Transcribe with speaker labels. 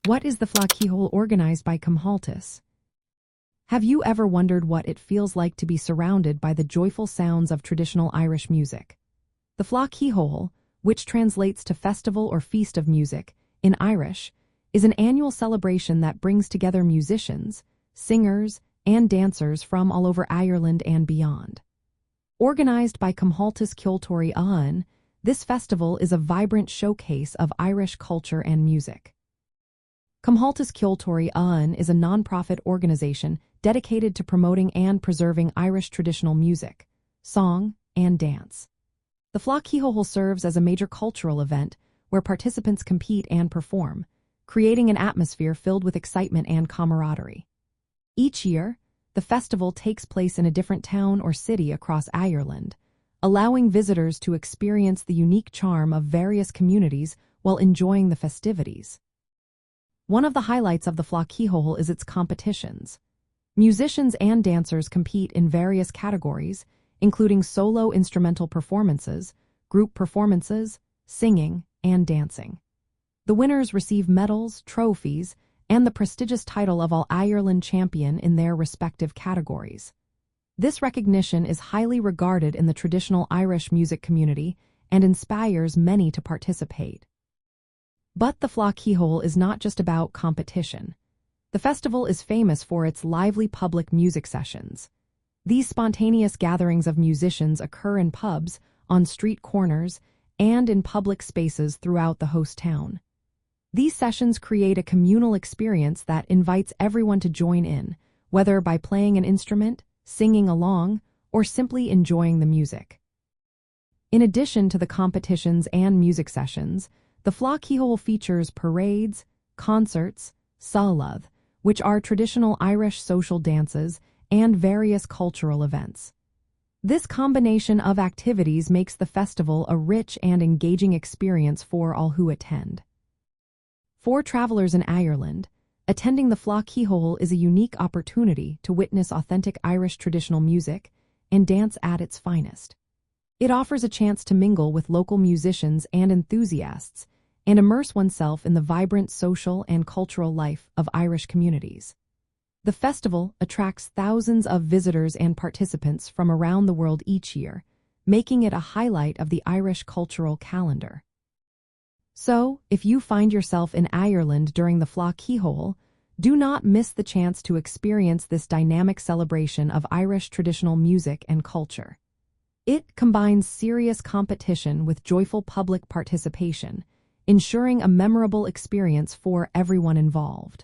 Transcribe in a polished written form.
Speaker 1: What is the Fleadh Cheoil organized by Comhaltas? Have you ever wondered what it feels like to be surrounded by the joyful sounds of traditional Irish music? The Fleadh Cheoil, which translates to festival or feast of music in Irish, is an annual celebration that brings together musicians, singers, and dancers from all over Ireland and beyond. Organized by Comhaltas Ceoltóirí Éireann, this festival is a vibrant showcase of Irish culture and music. Comhaltas Ceoltóirí Éireann is a non-profit organization dedicated to promoting and preserving Irish traditional music, song, and dance. The Fleadh Cheoil serves as a major cultural event where participants compete and perform, creating an atmosphere filled with excitement and camaraderie. Each year, the festival takes place in a different town or city across Ireland, allowing visitors to experience the unique charm of various communities while enjoying the festivities. One of the highlights of the Fleadh Cheoil is its competitions. Musicians and dancers compete in various categories, including solo instrumental performances, group performances, singing, and dancing. The winners receive medals, trophies, and the prestigious title of All-Ireland champion in their respective categories. This recognition is highly regarded in the traditional Irish music community and inspires many to participate. But the Fleadh Cheoil is not just about competition. The festival is famous for its lively public music sessions. These spontaneous gatherings of musicians occur in pubs, on street corners, and in public spaces throughout the host town. These sessions create a communal experience that invites everyone to join in, whether by playing an instrument, singing along, or simply enjoying the music. In addition to the competitions and music sessions, the Fleadh Cheoil features parades, concerts, céilithe, which are traditional Irish social dances, and various cultural events. This combination of activities makes the festival a rich and engaging experience for all who attend. For travelers in Ireland, attending the Fleadh Cheoil is a unique opportunity to witness authentic Irish traditional music and dance at its finest. It offers a chance to mingle with local musicians and enthusiasts and immerse oneself in the vibrant social and cultural life of Irish communities. The festival attracts thousands of visitors and participants from around the world each year, making it a highlight of the Irish cultural calendar. So, if you find yourself in Ireland during the Fleadh Cheoil, do not miss the chance to experience this dynamic celebration of Irish traditional music and culture. It combines serious competition with joyful public participation, ensuring a memorable experience for everyone involved.